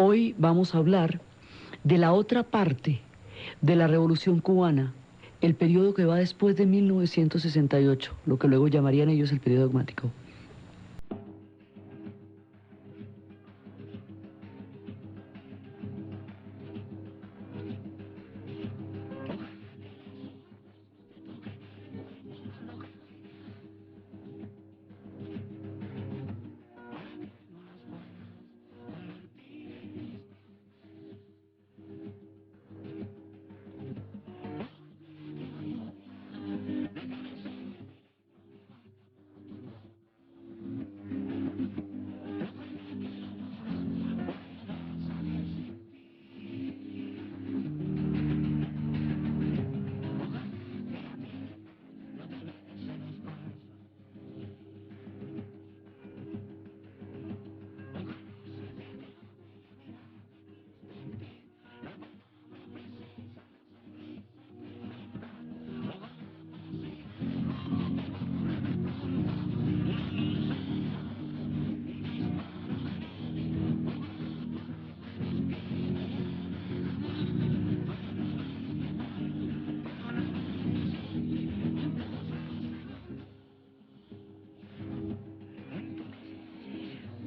Hoy vamos a hablar de la otra parte de la Revolución Cubana, el periodo que va después de 1968, lo que luego llamarían ellos el periodo dogmático.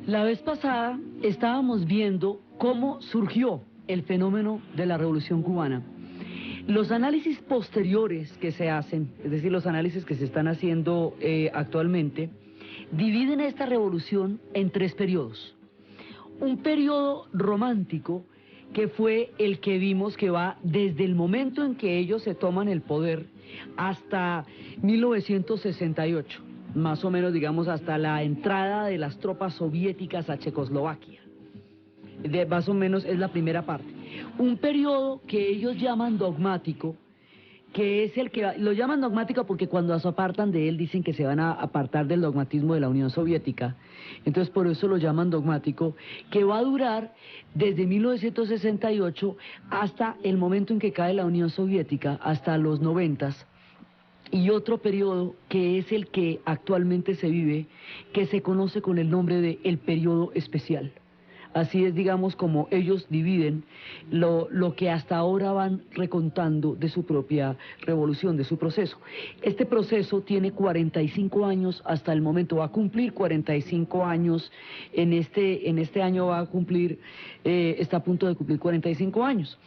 La vez pasada estábamos viendo cómo surgió el fenómeno de la Revolución Cubana. Los análisis posteriores que se hacen, es decir, los análisis que se están haciendo actualmente, dividen esta revolución en tres periodos. Un periodo romántico, que fue el que vimos que va desde el momento en que ellos se toman el poder hasta 1968. Más o menos, digamos, hasta la entrada de las tropas soviéticas a Checoslovaquia. Más o menos es la primera parte. Un periodo que ellos llaman dogmático, que es el que lo llaman dogmático porque cuando se apartan de él dicen que se van a apartar del dogmatismo de la Unión Soviética. Entonces por eso lo llaman dogmático, que va a durar desde 1968 hasta el momento en que cae la Unión Soviética, hasta los 90s. Y otro periodo que es el que actualmente se vive, que se conoce con el nombre de el periodo especial. Así es, digamos, como ellos dividen lo que hasta ahora van recontando de su propia revolución, de su proceso. Este proceso tiene 45 años hasta el momento, va a cumplir 45 años, en este año va a cumplir, está a punto de cumplir 45 años.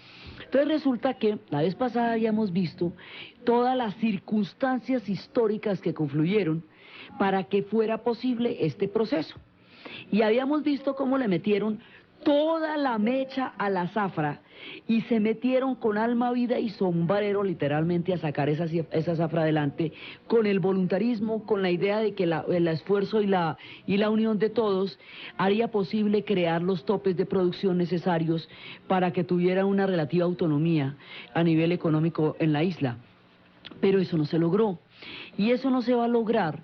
Entonces resulta que la vez pasada habíamos visto todas las circunstancias históricas que confluyeron para que fuera posible este proceso. Y habíamos visto cómo le metieron toda la mecha a la zafra y se metieron con alma, vida y sombrero literalmente a sacar esa zafra adelante, con el voluntarismo, con la idea de que el esfuerzo y la unión de todos haría posible crear los topes de producción necesarios para que tuviera una relativa autonomía a nivel económico en la isla. Pero eso no se logró, y eso no se va a lograr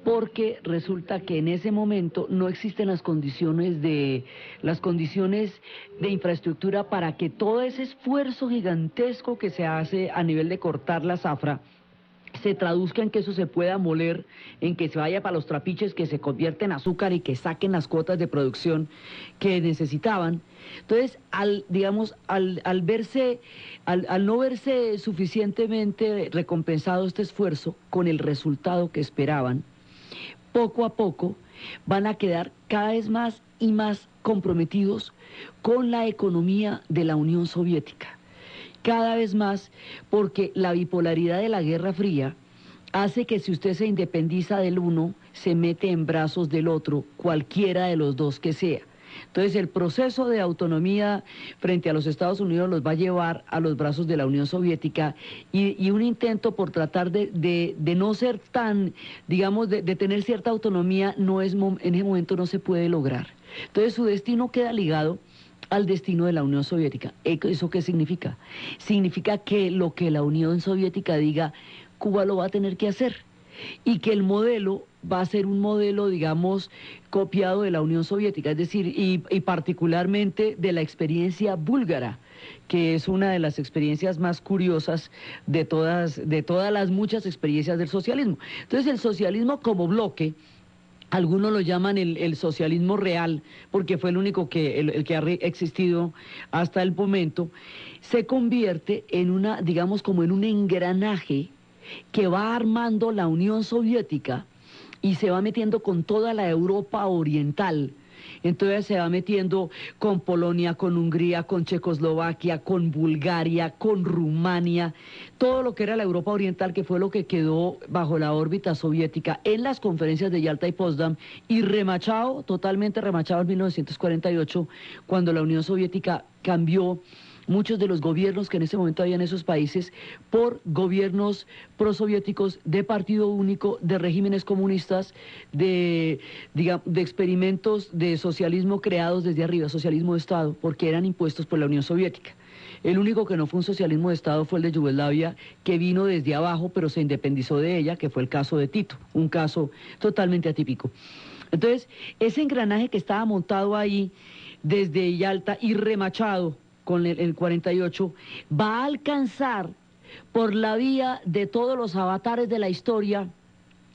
porque resulta que en ese momento no existen las condiciones de infraestructura para que todo ese esfuerzo gigantesco que se hace a nivel de cortar la zafra se traduzca en que eso se pueda moler, en que se vaya para los trapiches, que se convierta en azúcar y que saquen las cuotas de producción que necesitaban. Entonces, al no verse suficientemente recompensado este esfuerzo con el resultado que esperaban, poco a poco van a quedar cada vez más y más comprometidos con la economía de la Unión Soviética. Cada vez más, porque la bipolaridad de la Guerra Fría hace que si usted se independiza del uno, se mete en brazos del otro, cualquiera de los dos que sea. Entonces el proceso de autonomía frente a los Estados Unidos los va a llevar a los brazos de la Unión Soviética y un intento por tratar de no ser tan, digamos, de tener cierta autonomía, en ese momento no se puede lograr. Entonces su destino queda ligado al destino de la Unión Soviética. ¿Eso qué significa? Significa que lo que la Unión Soviética diga, Cuba lo va a tener que hacer, y que el modelo va a ser un modelo, digamos, copiado de la Unión Soviética, es decir, y particularmente de la experiencia búlgara, que es una de las experiencias más curiosas de todas las muchas experiencias del socialismo. Entonces el socialismo como bloque Algunos lo llaman el socialismo real, porque fue el único el que ha existido hasta el momento, se convierte en una, digamos, como en un engranaje que va armando la Unión Soviética y se va metiendo con toda la Europa oriental. Entonces se va metiendo con Polonia, con Hungría, con Checoslovaquia, con Bulgaria, con Rumania, todo lo que era la Europa Oriental, que fue lo que quedó bajo la órbita soviética en las conferencias de Yalta y Potsdam, y remachado, totalmente remachado en 1948, cuando la Unión Soviética cambió muchos de los gobiernos que en ese momento había en esos países por gobiernos prosoviéticos de partido único, de regímenes comunistas, de experimentos de socialismo creados desde arriba, socialismo de Estado, porque eran impuestos por la Unión Soviética. El único que no fue un socialismo de Estado fue el de Yugoslavia, que vino desde abajo, pero se independizó de ella, que fue el caso de Tito, un caso totalmente atípico. Entonces, ese engranaje que estaba montado ahí desde Yalta y remachado con el 48, va a alcanzar por la vía de todos los avatares de la historia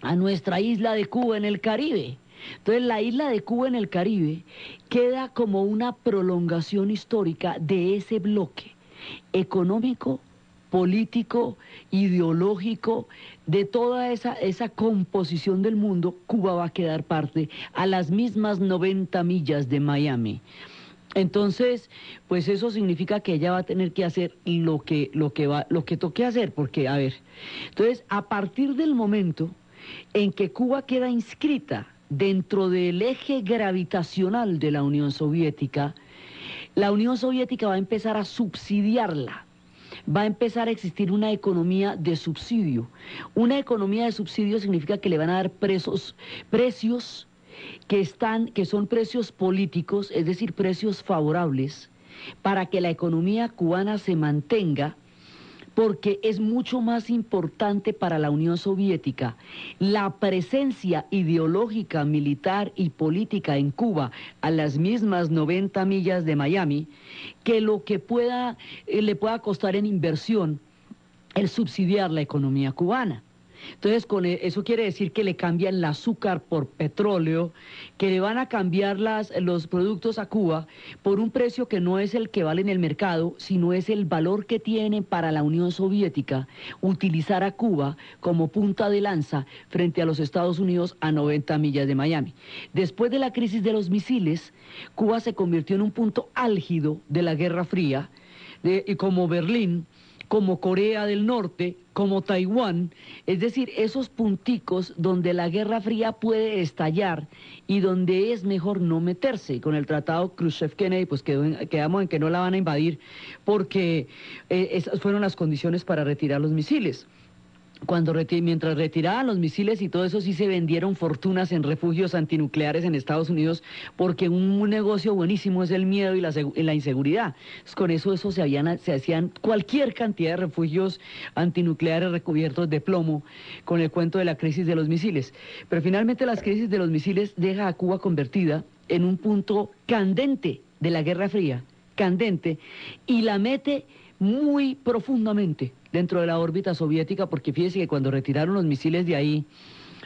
a nuestra isla de Cuba en el Caribe. Entonces la isla de Cuba en el Caribe queda como una prolongación histórica de ese bloque económico, político, ideológico, de toda esa composición del mundo. Cuba va a quedar parte a las mismas 90 millas de Miami. Entonces, pues eso significa que ella va a tener que hacer lo que toque hacer, porque, a ver, entonces, a partir del momento en que Cuba queda inscrita dentro del eje gravitacional de la Unión Soviética va a empezar a subsidiarla. Va a empezar a existir una economía de subsidio. Una economía de subsidio significa que le van a dar precios que son precios políticos, es decir, precios favorables, para que la economía cubana se mantenga, porque es mucho más importante para la Unión Soviética la presencia ideológica, militar y política en Cuba a las mismas 90 millas de Miami, que lo que le pueda costar en inversión el subsidiar la economía cubana. Entonces, eso quiere decir que le cambian el azúcar por petróleo, que le van a cambiar los productos a Cuba por un precio que no es el que vale en el mercado, sino es el valor que tiene para la Unión Soviética utilizar a Cuba como punta de lanza frente a los Estados Unidos a 90 millas de Miami. Después de la crisis de los misiles, Cuba se convirtió en un punto álgido de la Guerra Fría, y como Berlín, como Corea del Norte, como Taiwán, es decir, esos punticos donde la Guerra Fría puede estallar y donde es mejor no meterse. Con el tratado Khrushchev-Kennedy, pues quedamos en que no la van a invadir, porque esas fueron las condiciones para retirar los misiles. Mientras retiraban los misiles y todo eso, sí se vendieron fortunas en refugios antinucleares en Estados Unidos, porque un negocio buenísimo es el miedo y la inseguridad. Entonces, con eso se hacían cualquier cantidad de refugios antinucleares recubiertos de plomo, con el cuento de la crisis de los misiles. Pero finalmente las crisis de los misiles deja a Cuba convertida en un punto candente de la Guerra Fría, candente, y la mete muy profundamente dentro de la órbita soviética, porque fíjese que cuando retiraron los misiles de ahí,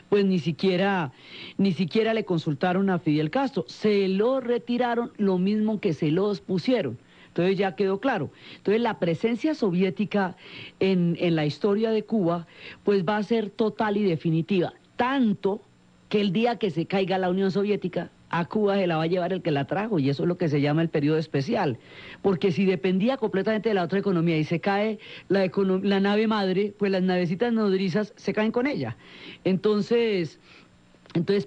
pues ni siquiera le consultaron a Fidel Castro, se lo retiraron lo mismo que se los pusieron. Entonces ya quedó claro. Entonces la presencia soviética en la historia de Cuba, pues va a ser total y definitiva, tanto que el día que se caiga la Unión Soviética, a Cuba se la va a llevar el que la trajo, y eso es lo que se llama el periodo especial, porque si dependía completamente de la otra economía y se cae la nave madre, pues las navecitas nodrizas se caen con ella. Entonces,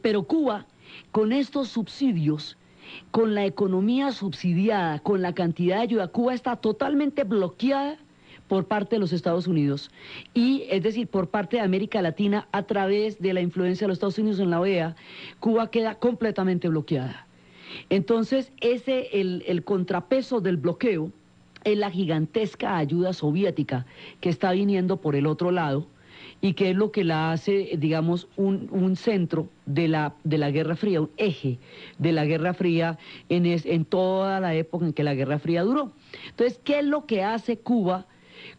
pero Cuba, con estos subsidios, con la economía subsidiada, con la cantidad de ayuda, Cuba está totalmente bloqueada por parte de los Estados Unidos, y es decir, por parte de América Latina a través de la influencia de los Estados Unidos en la OEA, Cuba queda completamente bloqueada. Entonces, el contrapeso del bloqueo es la gigantesca ayuda soviética que está viniendo por el otro lado, y que es lo que la hace, digamos, un centro de la Guerra Fría, un eje de la Guerra Fría en toda la época en que la Guerra Fría duró. Entonces, ¿qué es lo que hace Cuba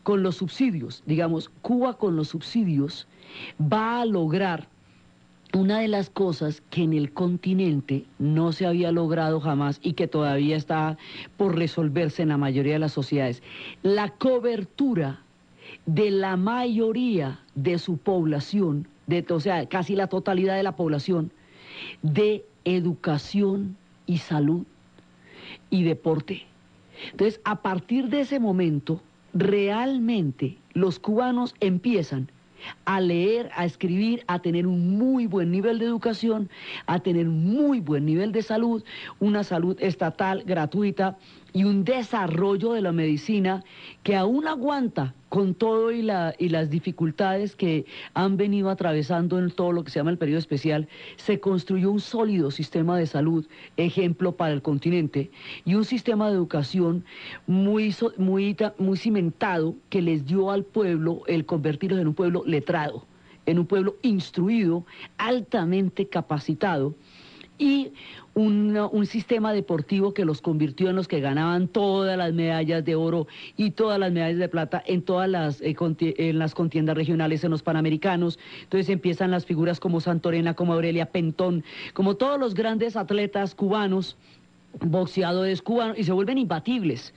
con los subsidios? Digamos, Cuba con los subsidios va a lograr una de las cosas que en el continente no se había logrado jamás y que todavía está por resolverse en la mayoría de las sociedades, la cobertura de la mayoría de su población, o sea, casi la totalidad de la población, de educación y salud y deporte. Entonces, a partir de ese momento, realmente los cubanos empiezan a leer, a escribir, a tener un muy buen nivel de educación, a tener un muy buen nivel de salud, una salud estatal, gratuita y un desarrollo de la medicina que aún aguanta con todo y las dificultades que han venido atravesando en todo lo que se llama el periodo especial. Se construyó un sólido sistema de salud, ejemplo para el continente, y un sistema de educación muy cimentado que les dio al pueblo el convertirlos en un pueblo letrado, en un pueblo instruido, altamente capacitado, y un sistema deportivo que los convirtió en los que ganaban todas las medallas de oro y todas las medallas de plata en todas en las contiendas regionales, en los Panamericanos. Entonces empiezan las figuras como Santorena, como Aurelia Pentón, como todos los grandes atletas cubanos, boxeadores cubanos, y se vuelven imbatibles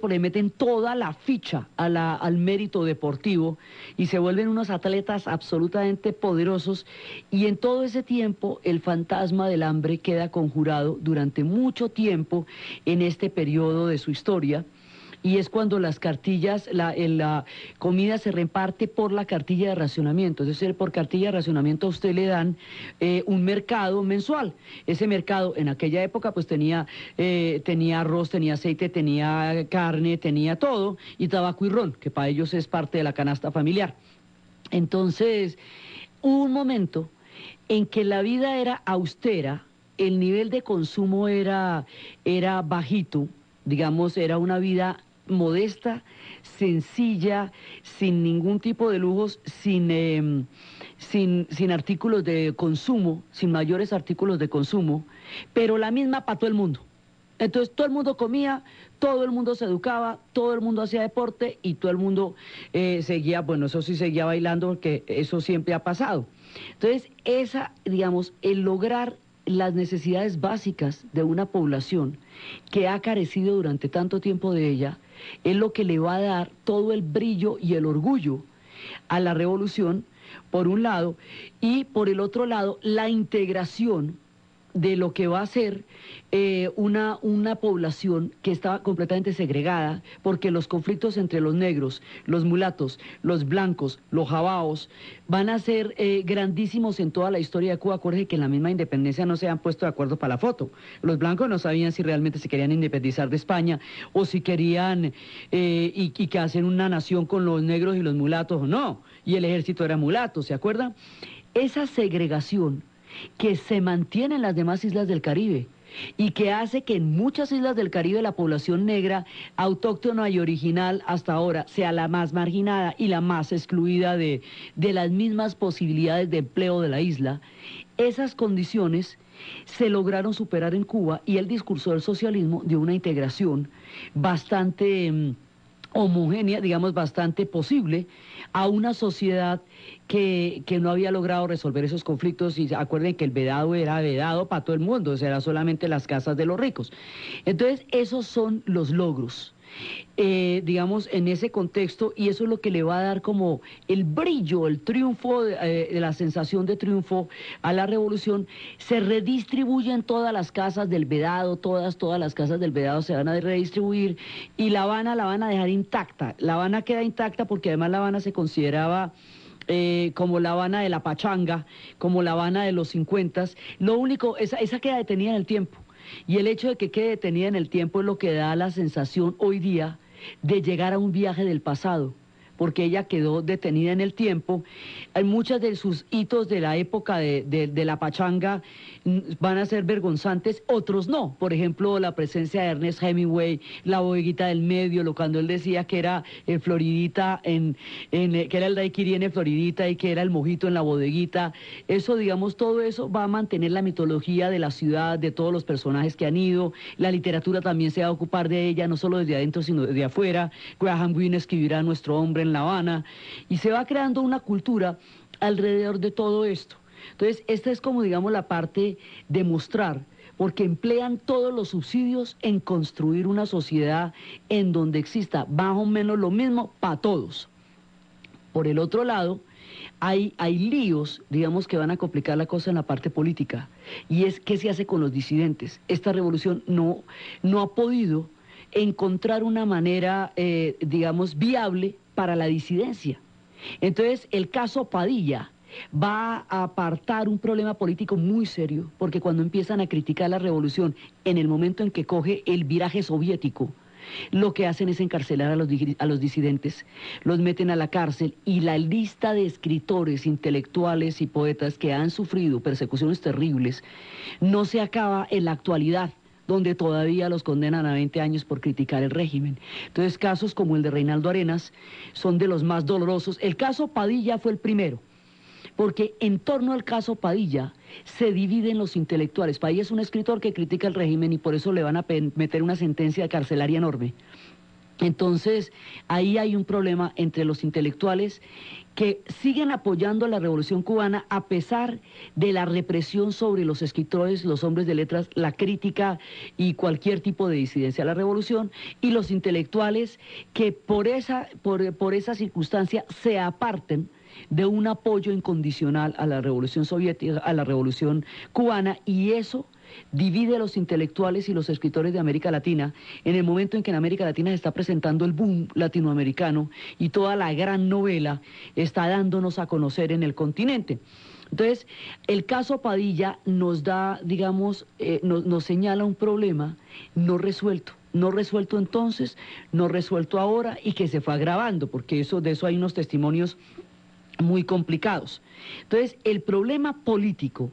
porque meten toda la ficha al mérito deportivo y se vuelven unos atletas absolutamente poderosos, y en todo ese tiempo el fantasma del hambre queda conjurado durante mucho tiempo en este periodo de su historia. Y es cuando las cartillas, la comida se reparte por la cartilla de racionamiento. Es decir, por cartilla de racionamiento a usted le dan un mercado mensual. Ese mercado en aquella época pues tenía arroz, tenía aceite, tenía carne, tenía todo, y tabaco y ron, que para ellos es parte de la canasta familiar. Entonces, hubo un momento en que la vida era austera, el nivel de consumo era bajito, digamos, era una vida modesta, sencilla, sin ningún tipo de lujos, sin artículos de consumo, sin mayores artículos de consumo, pero la misma para todo el mundo. Entonces todo el mundo comía, todo el mundo se educaba, todo el mundo hacía deporte y todo el mundo seguía, bueno, eso sí seguía bailando porque eso siempre ha pasado. Entonces digamos, el lograr las necesidades básicas de una población que ha carecido durante tanto tiempo de ella, es lo que le va a dar todo el brillo y el orgullo a la revolución, por un lado, y por el otro lado, la integración de lo que va a ser una población que estaba completamente segregada, porque los conflictos entre los negros, los mulatos, los blancos, los jabaos, van a ser grandísimos en toda la historia de Cuba. Acuérdense que en la misma independencia no se han puesto de acuerdo para la foto. Los blancos no sabían si realmente se querían independizar de España o si querían y que hacen una nación con los negros y los mulatos o no, y el ejército era mulato, ¿se acuerdan? Esa segregación que se mantiene en las demás islas del Caribe y que hace que en muchas islas del Caribe la población negra, autóctona y original hasta ahora, sea la más marginada y la más excluida de las mismas posibilidades de empleo de la isla. Esas condiciones se lograron superar en Cuba, y el discurso del socialismo dio una integración bastante homogénea, digamos, bastante posible a una sociedad que no había logrado resolver esos conflictos. Y acuerden que el vedado era vedado para todo el mundo, o sea, era solamente las casas de los ricos. Entonces, esos son los logros, digamos, en ese contexto, y eso es lo que le va a dar como el brillo, el triunfo, la sensación de triunfo a la revolución. Se redistribuyen todas las casas del vedado, todas las casas del vedado se van a redistribuir, y La Habana la van a dejar intacta. La Habana queda intacta porque además La Habana se consideraba como La Habana de la pachanga, como La Habana de los 50. Lo único, esa queda detenida en el tiempo. Y el hecho de que quede detenida en el tiempo es lo que da la sensación hoy día de llegar a un viaje del pasado, porque ella quedó detenida en el tiempo. Hay muchos de sus hitos de la época de la pachanga van a ser vergonzantes, otros no. Por ejemplo, la presencia de Ernest Hemingway, la bodeguita del medio, cuando él decía que era Floridita, que era el daiquiri en Floridita y que era el mojito en la bodeguita. Eso, digamos, todo eso va a mantener la mitología de la ciudad, de todos los personajes que han ido. La literatura también se va a ocupar de ella, no solo desde adentro, sino desde afuera. Graham Greene escribirá Nuestro hombre en La Habana, y se va creando una cultura alrededor de todo esto. Entonces, esta es como, digamos, la parte de mostrar, porque emplean todos los subsidios en construir una sociedad en donde exista más o menos lo mismo para todos. Por el otro lado, hay líos, digamos, que van a complicar la cosa en la parte política, y es qué se hace con los disidentes. Esta revolución no ha podido encontrar una manera, digamos, viable para la disidencia. Entonces, el caso Padilla va a apartar un problema político muy serio, porque cuando empiezan a criticar la revolución, en el momento en que coge el viraje soviético, lo que hacen es encarcelar a los disidentes, los meten a la cárcel, y la lista de escritores, intelectuales y poetas que han sufrido persecuciones terribles no se acaba en la actualidad, donde todavía los condenan a 20 años por criticar el régimen. Entonces, casos como el de Reinaldo Arenas son de los más dolorosos. El caso Padilla fue el primero, porque en torno al caso Padilla se dividen los intelectuales. Padilla es un escritor que critica el régimen y por eso le van a meter una sentencia carcelaria enorme. Entonces, ahí hay un problema entre los intelectuales que siguen apoyando la Revolución Cubana a pesar de la represión sobre los escritores, los hombres de letras, la crítica y cualquier tipo de disidencia a la revolución, y los intelectuales que por esa circunstancia se aparten de un apoyo incondicional a la revolución soviética, a la revolución cubana, y eso divide a los intelectuales y los escritores de América Latina en el momento en que en América Latina se está presentando el boom latinoamericano y toda la gran novela está dándonos a conocer en el continente. Entonces, el caso Padilla nos da, digamos, nos señala un problema no resuelto. No resuelto entonces, no resuelto ahora, y que se fue agravando, porque de eso hay unos testimonios muy complicados. Entonces, el problema político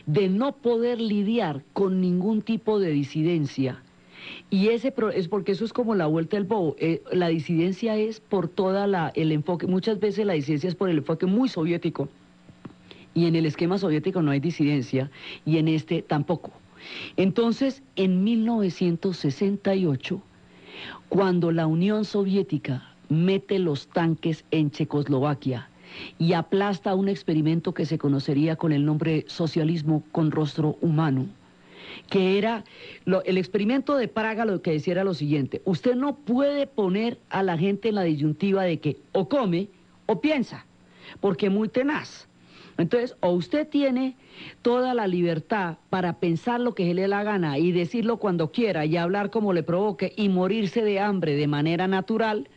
de no poder lidiar con ningún tipo de disidencia, y es porque eso es como la vuelta del bobo, la disidencia es por el enfoque, muchas veces la disidencia es por el enfoque muy soviético, y en el esquema soviético no hay disidencia, y en este tampoco. Entonces, en 1968, cuando la Unión Soviética mete los tanques en Checoslovaquia y aplasta un experimento que se conocería con el nombre socialismo con rostro humano, que era el experimento de Praga, lo que decía era lo siguiente: usted no puede poner a la gente en la disyuntiva de que o come o piensa, porque es muy tenaz. Entonces, o usted tiene toda la libertad para pensar lo que se le dé la gana y decirlo cuando quiera y hablar como le provoque y morirse de hambre de manera natural,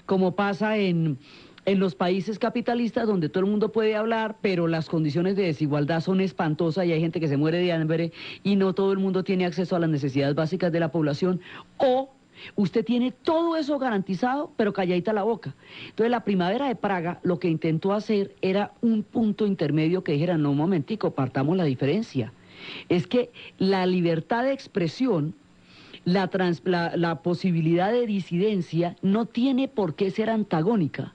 como pasa en los países capitalistas donde todo el mundo puede hablar, pero las condiciones de desigualdad son espantosas y hay gente que se muere de hambre y no todo el mundo tiene acceso a las necesidades básicas de la población, o usted tiene todo eso garantizado, pero calladita la boca. Entonces, la Primavera de Praga lo que intentó hacer era un punto intermedio que dijera: no, un momentico, partamos la diferencia. Es que la libertad de expresión, la posibilidad de disidencia no tiene por qué ser antagónica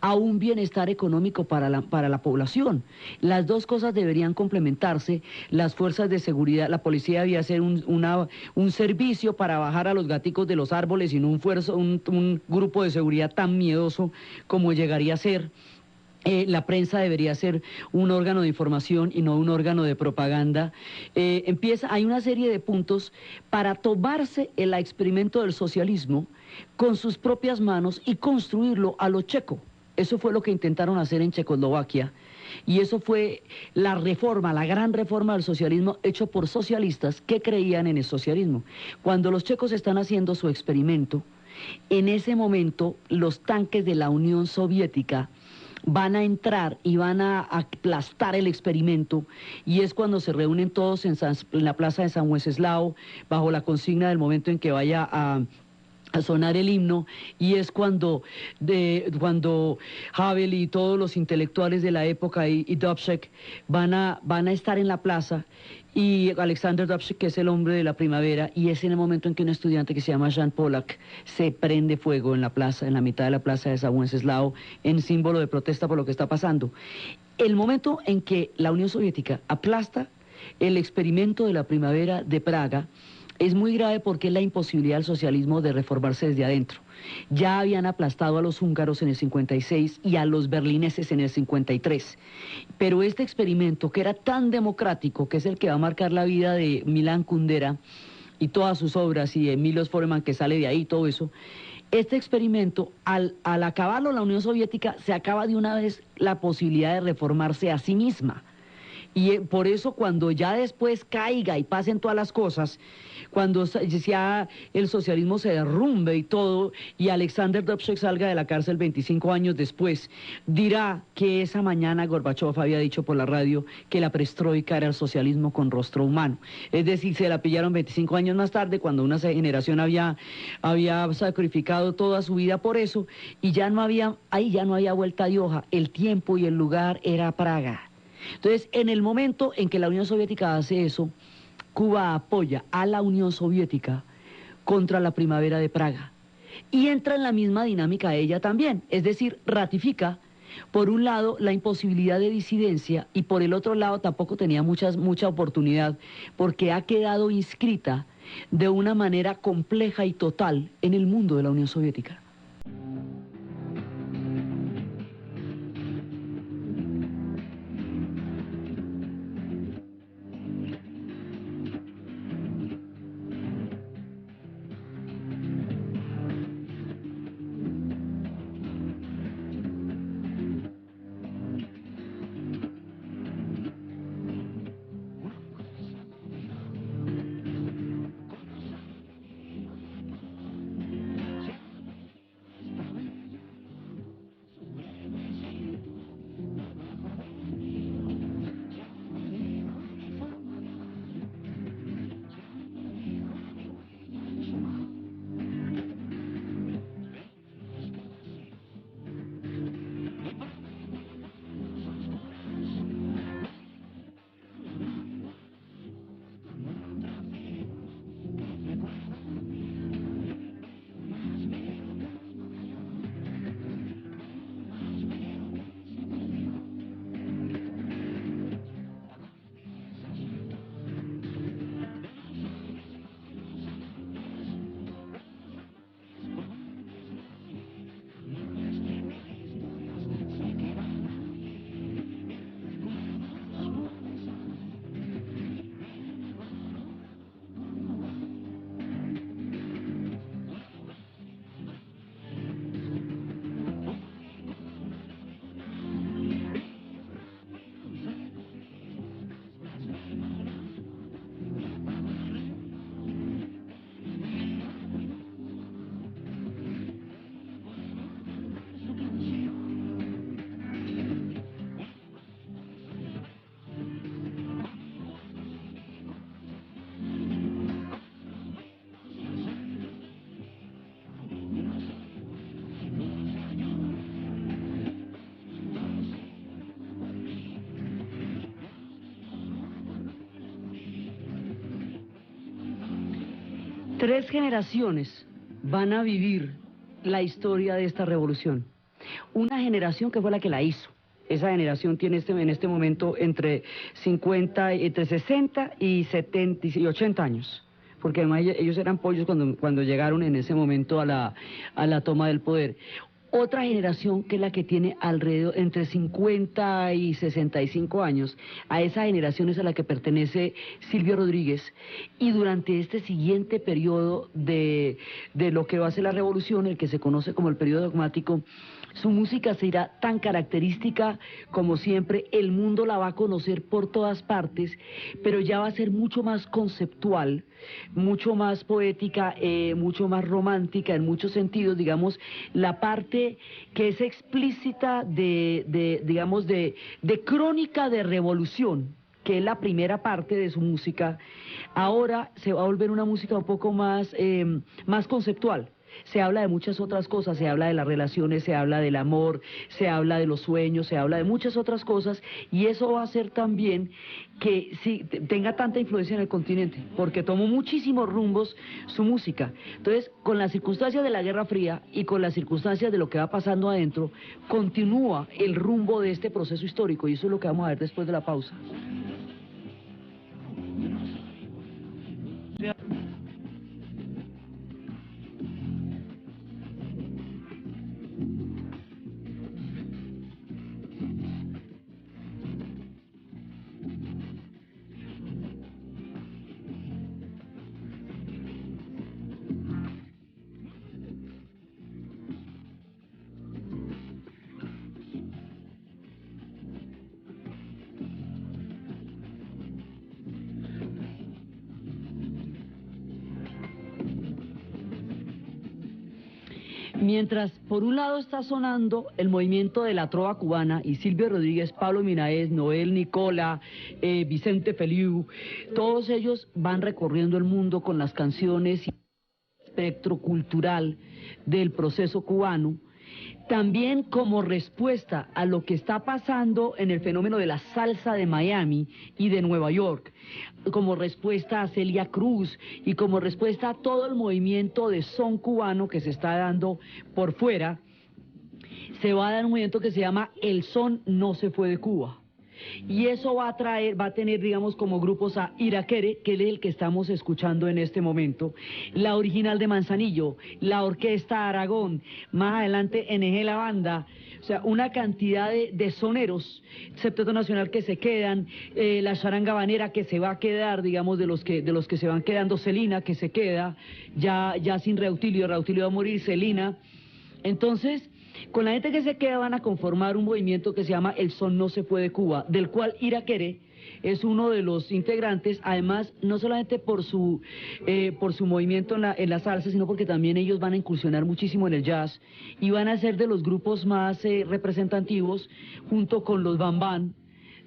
a un bienestar económico para la población. Las dos cosas deberían complementarse. Las fuerzas de seguridad, la policía debía hacer un servicio para bajar a los gaticos de los árboles y no un grupo de seguridad tan miedoso como llegaría a ser. La prensa debería ser un órgano de información y no un órgano de propaganda. Hay una serie de puntos para tomarse el experimento del socialismo con sus propias manos y construirlo a lo checo. Eso fue lo que intentaron hacer en Checoslovaquia, y eso fue la reforma, la gran reforma del socialismo hecho por socialistas que creían en el socialismo. Cuando los checos están haciendo su experimento, en ese momento los tanques de la Unión Soviética van a entrar y van a aplastar el experimento, y es cuando se reúnen todos en la plaza de San Wenceslao bajo la consigna del momento en que vaya a sonar el himno, y es cuando Havel y todos los intelectuales de la época y Dubček van a estar en la plaza, y Alexander Dubček, que es el hombre de la primavera, y es en el momento en que un estudiante que se llama Jan Polak se prende fuego en la plaza, en la mitad de la plaza de San Wenceslao, en símbolo de protesta por lo que está pasando. El momento en que la Unión Soviética aplasta el experimento de la Primavera de Praga, Es muy grave porque es la imposibilidad del socialismo de reformarse desde adentro. Ya habían aplastado a los húngaros en el 56 y a los berlineses en el 53. Pero este experimento, que era tan democrático, que es el que va a marcar la vida de Milan Kundera y todas sus obras, y de Milos Forman, que sale de ahí, todo eso, este experimento, al acabarlo la Unión Soviética, se acaba de una vez la posibilidad de reformarse a sí misma. Y por eso cuando ya después caiga y pasen todas las cosas, cuando ya el socialismo se derrumbe y todo, y Alexander Dubček salga de la cárcel 25 años después, dirá que esa mañana Gorbachov había dicho por la radio que la perestroika era el socialismo con rostro humano. Es decir, se la pillaron 25 años más tarde, cuando una generación había sacrificado toda su vida por eso, y ya no había, ahí ya no había vuelta de hoja. El tiempo y el lugar era Praga. Entonces, en el momento en que la Unión Soviética hace eso, Cuba apoya a la Unión Soviética contra la primavera de Praga. Y entra en la misma dinámica ella también, es decir, ratifica, por un lado, la imposibilidad de disidencia, y por el otro lado tampoco tenía mucha oportunidad, porque ha quedado inscrita de una manera compleja y total en el mundo de la Unión Soviética. Tres generaciones van a vivir la historia de esta revolución. Una generación que fue la que la hizo. Esa generación tiene en este momento entre 60 y 70 y 80 años. Porque además ellos eran pollos cuando llegaron en ese momento a la toma del poder. Otra generación que es la que tiene alrededor entre 50 y 65 años, a esa generación es a la que pertenece Silvio Rodríguez, y durante este siguiente periodo de lo que va a ser la revolución, el que se conoce como el periodo dogmático, su música será tan característica como siempre, el mundo la va a conocer por todas partes, pero ya va a ser mucho más conceptual, mucho más poética, mucho más romántica en muchos sentidos. Digamos, la parte que es explícita digamos, de crónica de revolución, que es la primera parte de su música, ahora se va a volver una música un poco más conceptual. Se habla de muchas otras cosas, se habla de las relaciones, se habla del amor, se habla de los sueños, se habla de muchas otras cosas, y eso va a hacer también que sí, tenga tanta influencia en el continente, porque tomó muchísimos rumbos su música. Entonces, con las circunstancias de la Guerra Fría y con las circunstancias de lo que va pasando adentro, continúa el rumbo de este proceso histórico, y eso es lo que vamos a ver después de la pausa. Mientras por un lado está sonando el movimiento de la trova cubana y Silvio Rodríguez, Pablo Minaez, Noel Nicola, Vicente Feliu, todos ellos van recorriendo el mundo con las canciones y el espectro cultural del proceso cubano. También como respuesta a lo que está pasando en el fenómeno de la salsa de Miami y de Nueva York, como respuesta a Celia Cruz y como respuesta a todo el movimiento de son cubano que se está dando por fuera, se va a dar un movimiento que se llama El Son No Se Fue de Cuba. Y eso va a tener, digamos, como grupos a Iraquere, que es el que estamos escuchando en este momento, la original de Manzanillo, la Orquesta Aragón, más adelante NG La Banda, o sea, una cantidad de soneros, Septeto Nacional que se quedan, la charanga habanera que se va a quedar, digamos, de los que se van quedando, Celina que se queda, ya sin Reutilio va a morir, Celina. Entonces, con la gente que se queda van a conformar un movimiento que se llama El Son No Se Fue de Cuba, del cual Iraquere es uno de los integrantes, además no solamente por su movimiento en la salsa, sino porque también ellos van a incursionar muchísimo en el jazz y van a ser de los grupos más representativos, junto con los Bambán,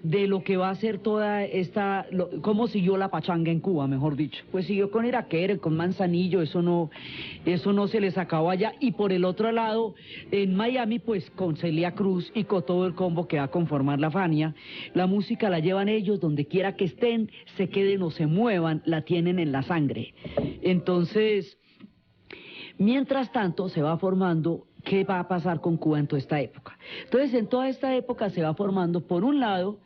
de lo que va a ser toda esta, cómo siguió la pachanga en Cuba, mejor dicho. Pues siguió con Iraquere, con Manzanillo, eso no se les acabó allá. Y por el otro lado, en Miami, pues con Celia Cruz y con todo el combo que va a conformar la Fania, la música la llevan ellos, donde quiera que estén, se queden o se muevan, la tienen en la sangre. Entonces, mientras tanto, se va formando qué va a pasar con Cuba en toda esta época. Entonces, en toda esta época se va formando, por un lado,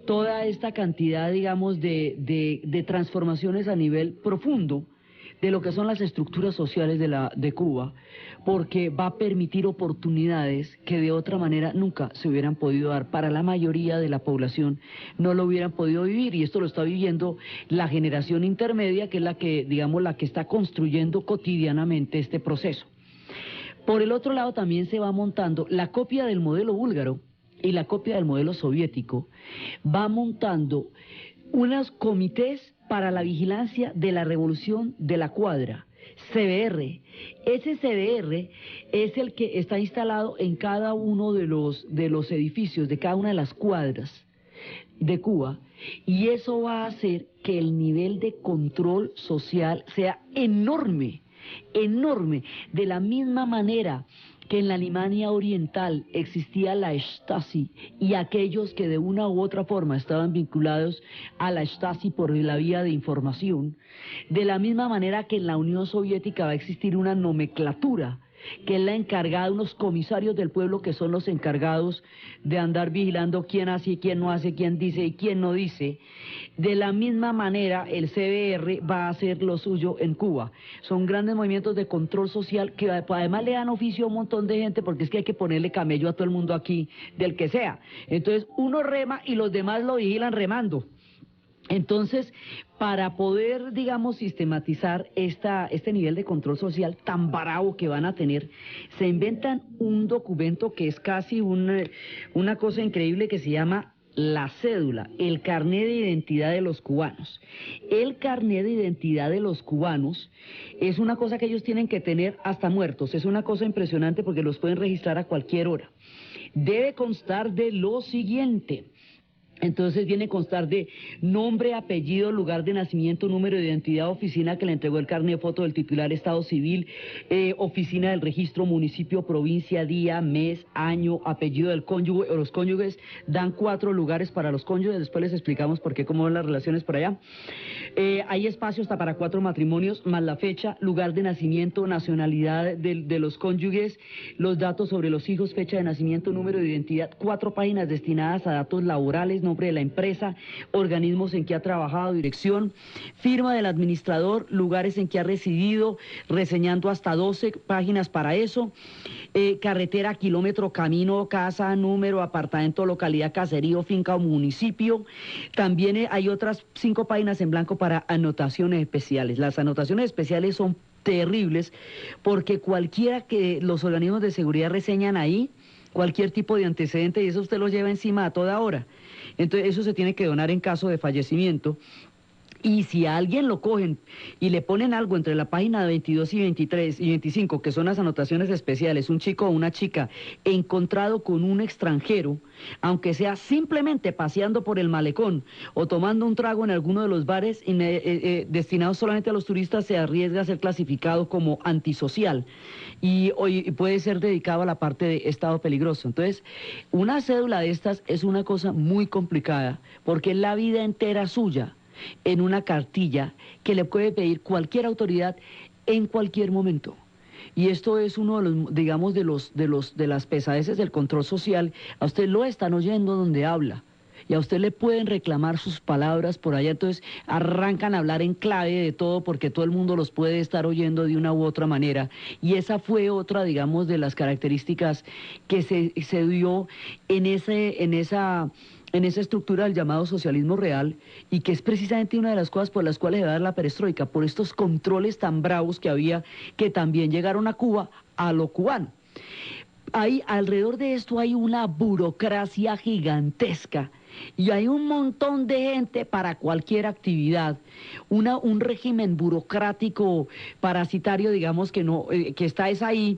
toda esta cantidad, digamos, de transformaciones a nivel profundo de lo que son las estructuras sociales de Cuba, porque va a permitir oportunidades que de otra manera nunca se hubieran podido dar. Para la mayoría de la población no lo hubieran podido vivir, y esto lo está viviendo la generación intermedia, que es la que, digamos, la que está construyendo cotidianamente este proceso. Por el otro lado también se va montando la copia del modelo búlgaro y la copia del modelo soviético, va montando unos comités para la vigilancia de la revolución de la cuadra, CBR. Ese CBR es el que está instalado en cada uno de los edificios, de cada una de las cuadras de Cuba, y eso va a hacer que el nivel de control social sea enorme, enorme, de la misma manera que en la Alemania Oriental existía la Stasi y aquellos que de una u otra forma estaban vinculados a la Stasi por la vía de información, de la misma manera que en la Unión Soviética va a existir una nomenclatura que es la encargada, unos comisarios del pueblo que son los encargados de andar vigilando quién hace y quién no hace, quién dice y quién no dice. De la misma manera el CBR va a hacer lo suyo en Cuba. Son grandes movimientos de control social que además le dan oficio a un montón de gente, porque es que hay que ponerle camello a todo el mundo aquí, del que sea. Entonces uno rema y los demás lo vigilan remando. Entonces, para poder, digamos, sistematizar este nivel de control social tan bravo que van a tener, se inventan un documento que es casi una cosa increíble, que se llama la cédula, el carnet de identidad de los cubanos. El carnet de identidad de los cubanos es una cosa que ellos tienen que tener hasta muertos, es una cosa impresionante porque los pueden registrar a cualquier hora. Debe constar de lo siguiente. Entonces viene a constar de nombre, apellido, lugar de nacimiento, número de identidad, oficina que le entregó el carnet, foto del titular, estado civil, oficina del registro, municipio, provincia, día, mes, año, apellido del cónyuge, o los cónyuges dan 4 lugares para los cónyuges, después les explicamos por qué, cómo van las relaciones por allá. Hay espacio hasta para 4 matrimonios, más la fecha, lugar de nacimiento, nacionalidad de los cónyuges, los datos sobre los hijos, fecha de nacimiento, número de identidad, 4 páginas destinadas a datos laborales, nombre de la empresa, organismos en que ha trabajado, dirección, firma del administrador, lugares en que ha residido, reseñando hasta 12 páginas para eso, carretera, kilómetro, camino, casa, número, apartamento, localidad, caserío, finca o municipio. También hay otras 5 páginas en blanco para anotaciones especiales. Las anotaciones especiales son terribles porque cualquiera que los organismos de seguridad reseñan ahí, cualquier tipo de antecedente, y eso usted lo lleva encima a toda hora. Entonces eso se tiene que donar en caso de fallecimiento. Y si a alguien lo cogen y le ponen algo entre la página 22 y 23 y 25, que son las anotaciones especiales, un chico o una chica encontrado con un extranjero, aunque sea simplemente paseando por el malecón o tomando un trago en alguno de los bares destinados solamente a los turistas, se arriesga a ser clasificado como antisocial y puede ser dedicado a la parte de estado peligroso. Entonces, una cédula de estas es una cosa muy complicada porque es la vida entera suya en una cartilla que le puede pedir cualquier autoridad en cualquier momento. Y esto es uno de los, digamos, de las pesadeces del control social. A usted lo están oyendo donde habla. Y a usted le pueden reclamar sus palabras por allá, entonces arrancan a hablar en clave de todo porque todo el mundo los puede estar oyendo de una u otra manera. Y esa fue otra, digamos, de las características que se dio en esa estructura del llamado socialismo real, y que es precisamente una de las cosas por las cuales se va a dar la perestroika, por estos controles tan bravos que había, que también llegaron a Cuba, a lo cubano. Alrededor de esto hay una burocracia gigantesca y hay un montón de gente para cualquier actividad, un régimen burocrático parasitario, digamos, que está ahí.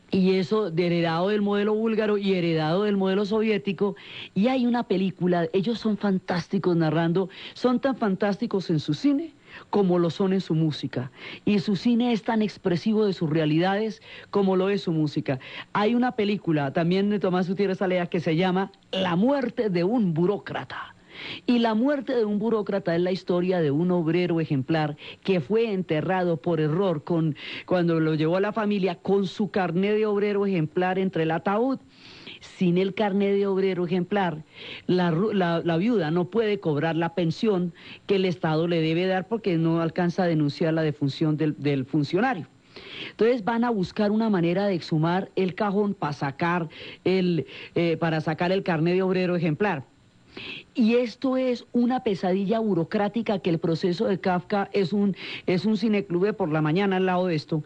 Y eso heredado del modelo búlgaro y heredado del modelo soviético. Y hay una película, ellos son fantásticos narrando, son tan fantásticos en su cine como lo son en su música. Y su cine es tan expresivo de sus realidades como lo es su música. Hay una película también de Tomás Gutiérrez Alea que se llama La muerte de un burócrata. Y la muerte de un burócrata es la historia de un obrero ejemplar que fue enterrado por error cuando lo llevó a la familia con su carné de obrero ejemplar entre el ataúd. Sin el carné de obrero ejemplar, la viuda no puede cobrar la pensión que el Estado le debe dar porque no alcanza a denunciar la defunción del funcionario. Entonces van a buscar una manera de exhumar el cajón para sacar el carné de obrero ejemplar. Y esto es una pesadilla burocrática que el proceso de Kafka es un cineclub de por la mañana al lado de esto.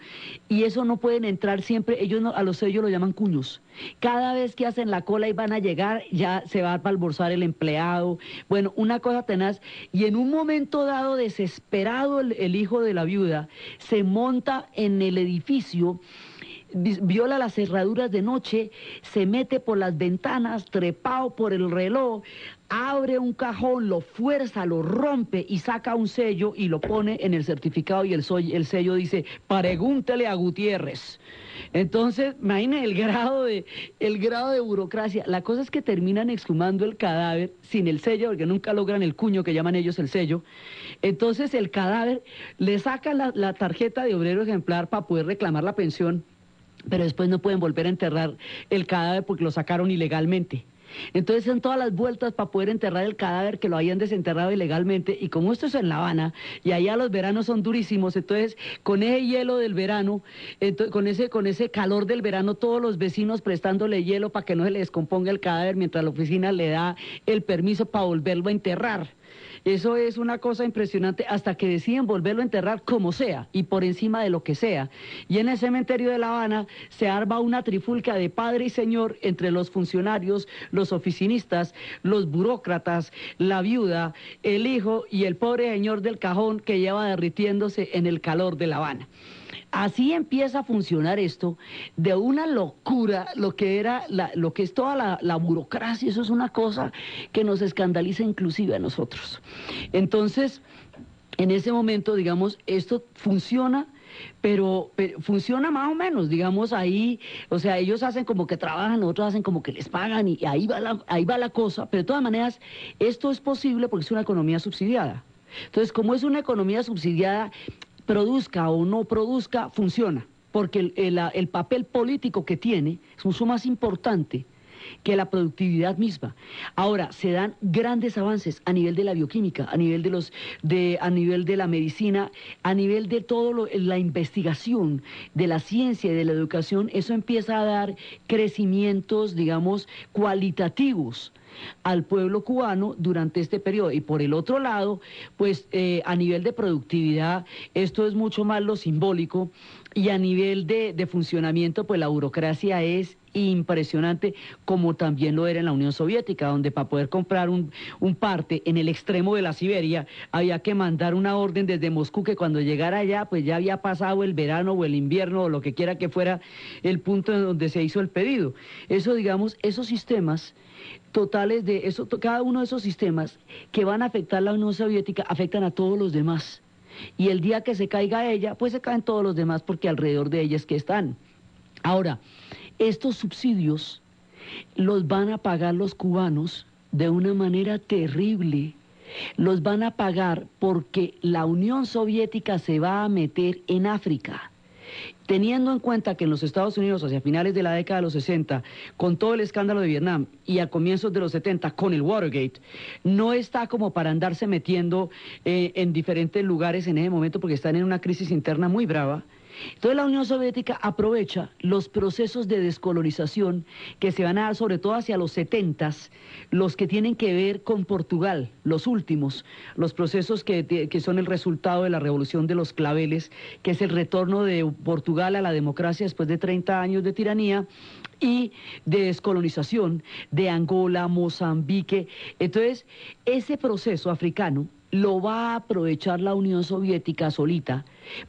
Y eso no pueden entrar siempre, ellos a los sellos lo llaman cuños. Cada vez que hacen la cola y van a llegar, ya se va a almorzar el empleado. Bueno, una cosa tenaz. Y en un momento dado, desesperado, el hijo de la viuda se monta en el edificio, viola las cerraduras de noche, se mete por las ventanas, trepado por el reloj, abre un cajón, lo fuerza, lo rompe y saca un sello y lo pone en el certificado y el sello dice, pregúntele a Gutiérrez. Entonces, imagínense el grado de burocracia. La cosa es que terminan exhumando el cadáver sin el sello, porque nunca logran el cuño que llaman ellos el sello. Entonces el cadáver, le sacan la tarjeta de obrero ejemplar para poder reclamar la pensión, pero después no pueden volver a enterrar el cadáver porque lo sacaron ilegalmente. Entonces son todas las vueltas para poder enterrar el cadáver que lo habían desenterrado ilegalmente, y como esto es en La Habana y allá los veranos son durísimos, entonces con ese hielo del verano, con ese calor del verano, todos los vecinos prestándole hielo para que no se le descomponga el cadáver mientras la oficina le da el permiso para volverlo a enterrar. Eso es una cosa impresionante, hasta que deciden volverlo a enterrar como sea y por encima de lo que sea. Y en el cementerio de La Habana se arma una trifulca de padre y señor entre los funcionarios, los oficinistas, los burócratas, la viuda, el hijo y el pobre señor del cajón que lleva derritiéndose en el calor de La Habana. Así empieza a funcionar esto de una locura, lo que es toda la burocracia. Eso es una cosa que nos escandaliza inclusive a nosotros. Entonces, en ese momento, digamos, esto funciona, pero funciona más o menos, digamos, ahí, o sea, ellos hacen como que trabajan, otros hacen como que les pagan, y ahí va la cosa, pero de todas maneras, esto es posible porque es una economía subsidiada. Entonces, como es una economía subsidiada, produzca o no produzca, funciona, porque el papel político que tiene es mucho más importante que la productividad misma. Ahora, se dan grandes avances a nivel de la bioquímica, a nivel a nivel de la medicina, a nivel de la investigación, de la ciencia y de la educación. Eso empieza a dar crecimientos, digamos, cualitativos al pueblo cubano durante este periodo. Y por el otro lado, pues a nivel de productividad, esto es mucho más lo simbólico. y a nivel de funcionamiento, pues la burocracia es impresionante, como también lo era en la Unión Soviética, donde para poder comprar un parte en el extremo de la Siberia, había que mandar una orden desde Moscú, que cuando llegara allá, pues ya había pasado el verano o el invierno, o lo que quiera que fuera el punto en donde se hizo el pedido. Eso, digamos, esos sistemas totales de eso, cada uno de esos sistemas que van a afectar la Unión Soviética, afectan a todos los demás. Y el día que se caiga ella, pues se caen todos los demás, porque alrededor de ella es que están. Ahora, estos subsidios los van a pagar los cubanos de una manera terrible. Los van a pagar porque la Unión Soviética se va a meter en África. Teniendo en cuenta que en los Estados Unidos, hacia finales de la década de los 60, con todo el escándalo de Vietnam, y a comienzos de los 70, con el Watergate, no está como para andarse metiendo en diferentes lugares en ese momento, porque están en una crisis interna muy brava. Entonces la Unión Soviética aprovecha los procesos de descolonización que se van a dar sobre todo hacia los 70s, los que tienen que ver con Portugal, los últimos, los procesos que son el resultado de la revolución de los claveles, que es el retorno de Portugal a la democracia después de 30 años de tiranía, y de descolonización de Angola, Mozambique. Entonces, ese proceso africano lo va a aprovechar la Unión Soviética solita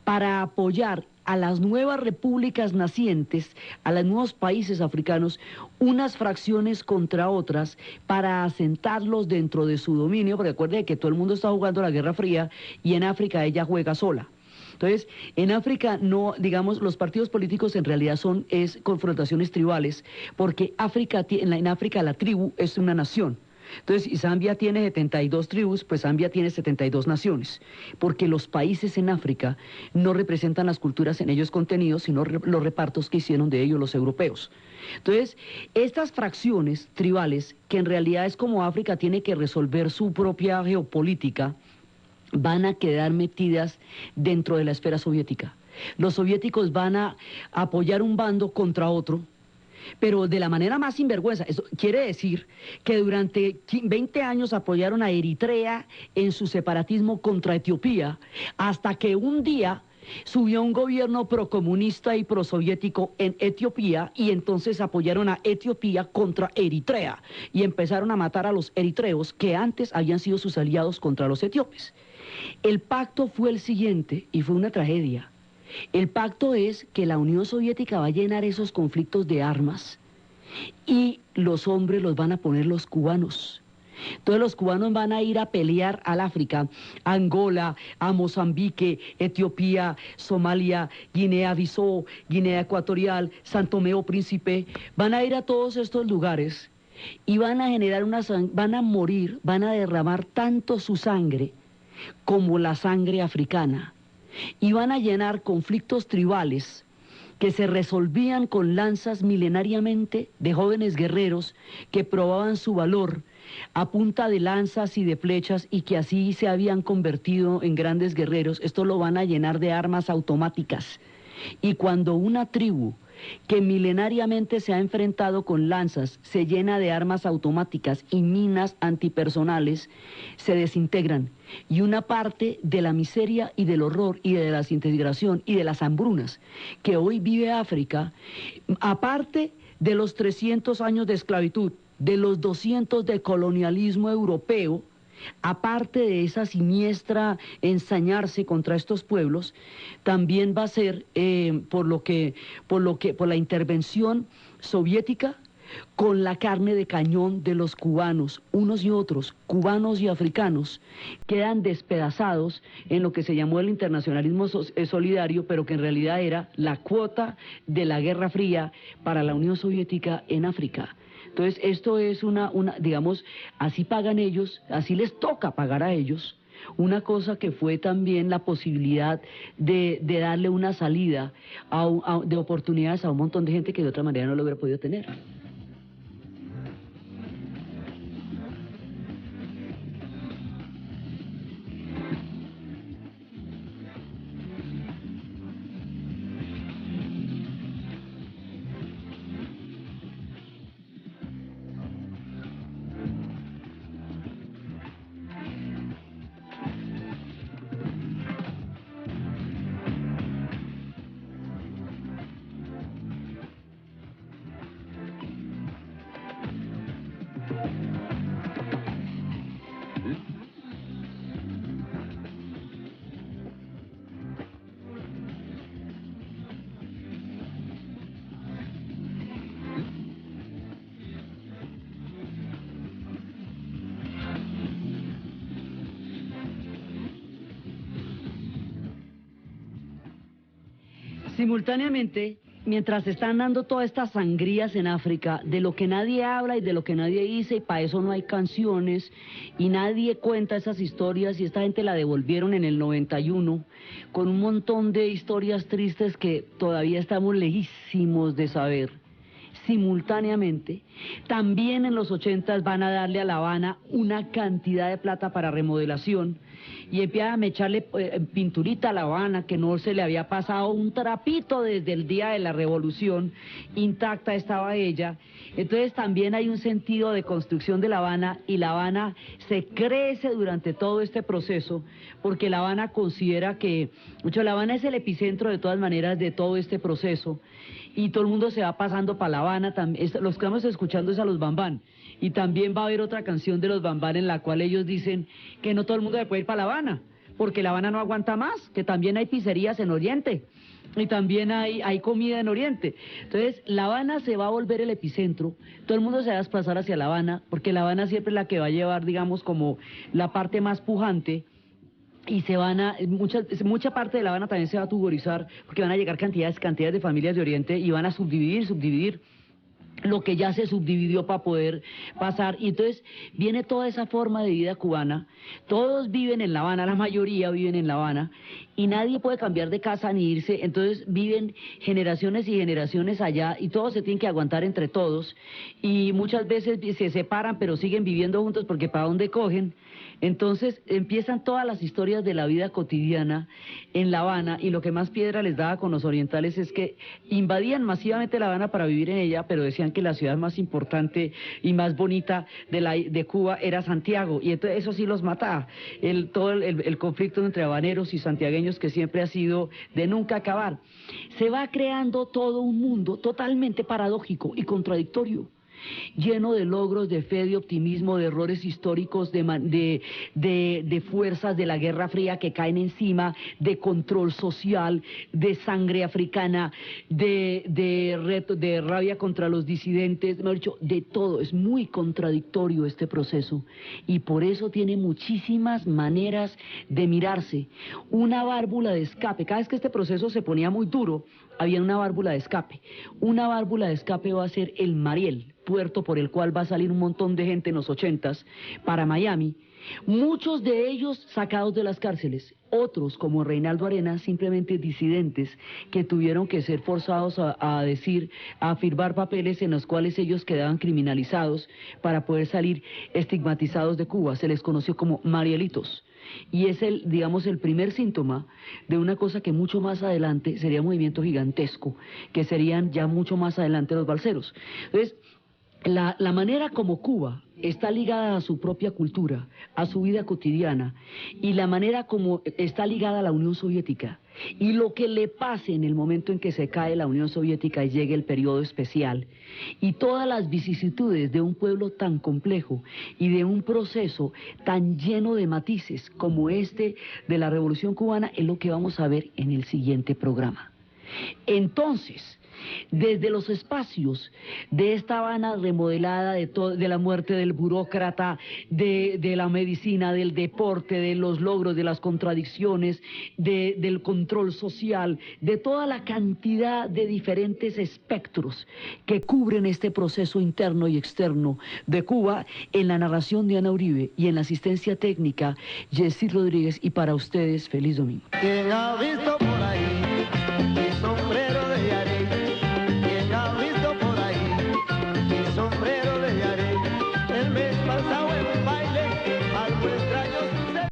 para apoyar a las nuevas repúblicas nacientes, a los nuevos países africanos, unas fracciones contra otras, para asentarlos dentro de su dominio, porque acuérdense que todo el mundo está jugando la Guerra Fría, y en África ella juega sola. Entonces, en África no, digamos, los partidos políticos en realidad es confrontaciones tribales, porque en África la tribu es una nación. Entonces, si Zambia tiene 72 tribus, pues Zambia tiene 72 naciones, porque los países en África no representan las culturas en ellos contenidos, sino los repartos que hicieron de ellos los europeos. Entonces, estas fracciones tribales, que en realidad es como África tiene que resolver su propia geopolítica, van a quedar metidas dentro de la esfera soviética. Los soviéticos van a apoyar un bando contra otro, pero de la manera más sinvergüenza. Eso quiere decir que durante 20 años apoyaron a Eritrea en su separatismo contra Etiopía, hasta que un día subió un gobierno procomunista y prosoviético en Etiopía, y entonces apoyaron a Etiopía contra Eritrea y empezaron a matar a los eritreos que antes habían sido sus aliados contra los etíopes. El pacto fue el siguiente, y fue una tragedia. El pacto es que la Unión Soviética va a llenar esos conflictos de armas, y los hombres los van a poner los cubanos. Entonces los cubanos van a ir a pelear al África, a Angola, a Mozambique, Etiopía, Somalia, Guinea-Bissau, Guinea Ecuatorial, San Tomé o Príncipe. Van a ir a todos estos lugares y van a generar van a morir, van a derramar tanto su sangre como la sangre africana, y van a llenar conflictos tribales que se resolvían con lanzas milenariamente de jóvenes guerreros que probaban su valor a punta de lanzas y de flechas, y que así se habían convertido en grandes guerreros. Esto lo van a llenar de armas automáticas. Y cuando una tribu que milenariamente se ha enfrentado con lanzas se llena de armas automáticas y minas antipersonales, se desintegran. Y una parte de la miseria y del horror y de la desintegración y de las hambrunas que hoy vive África, aparte de los 300 años de esclavitud, de los 200 de colonialismo europeo, aparte de esa siniestra ensañarse contra estos pueblos, también va a ser por la intervención soviética, con la carne de cañón de los cubanos, unos y otros, cubanos y africanos, quedan despedazados en lo que se llamó el internacionalismo solidario, pero que en realidad era la cuota de la Guerra Fría para la Unión Soviética en África. Entonces, esto es digamos, así pagan ellos, así les toca pagar a ellos, una cosa que fue también la posibilidad de darle una salida de oportunidades a un montón de gente que de otra manera no lo hubiera podido tener. Simultáneamente, mientras están dando todas estas sangrías en África, de lo que nadie habla y de lo que nadie dice, y para eso no hay canciones, y nadie cuenta esas historias, y esta gente la devolvieron en el 91, con un montón de historias tristes que todavía estamos lejísimos de saber. Simultáneamente, también en los 80 van a darle a La Habana una cantidad de plata para remodelación y empiezan a echarle pinturita a La Habana, que no se le había pasado un trapito desde el día de la revolución, intacta estaba ella. Entonces también hay un sentido de construcción de La Habana, y La Habana se crece durante todo este proceso, porque La Habana considera que, La Habana es el epicentro de todas maneras de todo este proceso, y todo el mundo se va pasando para La Habana. Los que estamos escuchando es a los Bambán, y también va a haber otra canción de los Bambán en la cual ellos dicen que no todo el mundo se puede ir para La Habana, porque La Habana no aguanta más, que también hay pizzerías en Oriente, y también hay comida en Oriente. Entonces, La Habana se va a volver el epicentro, todo el mundo se va a desplazar hacia La Habana, porque La Habana siempre es la que va a llevar, digamos, como la parte más pujante, y mucha parte de La Habana también se va a tuborizar, porque van a llegar cantidades de familias de Oriente, y van a subdividir lo que ya se subdividió para poder pasar, y entonces viene toda esa forma de vida cubana. Todos viven en La Habana, la mayoría viven en La Habana, y nadie puede cambiar de casa ni irse, entonces viven generaciones y generaciones allá, y todos se tienen que aguantar entre todos, y muchas veces se separan, pero siguen viviendo juntos, porque ¿para dónde cogen? Entonces empiezan todas las historias de la vida cotidiana en La Habana, y lo que más piedra les daba con los orientales es que invadían masivamente La Habana para vivir en ella, pero decían que la ciudad más importante y más bonita de Cuba era Santiago, y entonces eso sí los mataba. Todo el conflicto entre habaneros y santiagueños, que siempre ha sido de nunca acabar. Se va creando todo un mundo totalmente paradójico y contradictorio, lleno de logros, de fe, de optimismo, de errores históricos, de fuerzas de la Guerra Fría que caen encima, de control social, de sangre africana, de rabia contra los disidentes, mejor dicho, de todo. Es muy contradictorio este proceso, y por eso tiene muchísimas maneras de mirarse. Una válvula de escape, cada vez que este proceso se ponía muy duro, había una válvula de escape. Una válvula de escape va a ser el Mariel, puerto por el cual va a salir un montón de gente en los 80s para Miami, muchos de ellos sacados de las cárceles, otros como Reinaldo Arenas, simplemente disidentes que tuvieron que ser forzados a firmar papeles en los cuales ellos quedaban criminalizados para poder salir estigmatizados de Cuba. Se les conoció como Marielitos. Y es digamos, el primer síntoma de una cosa que mucho más adelante sería un movimiento gigantesco, que serían ya mucho más adelante los balseros. Entonces, la manera como Cuba está ligada a su propia cultura, a su vida cotidiana, y la manera como está ligada a la Unión Soviética, y lo que le pase en el momento en que se cae la Unión Soviética y llegue el periodo especial, y todas las vicisitudes de un pueblo tan complejo y de un proceso tan lleno de matices como este de la Revolución Cubana, es lo que vamos a ver en el siguiente programa. Entonces, desde los espacios de esta Habana remodelada, de la muerte del burócrata, de la medicina, del deporte, de los logros, de las contradicciones, del control social, de toda la cantidad de diferentes espectros que cubren este proceso interno y externo de Cuba, en la narración de Ana Uribe y en la asistencia técnica Jessy Rodríguez, y para ustedes, feliz domingo.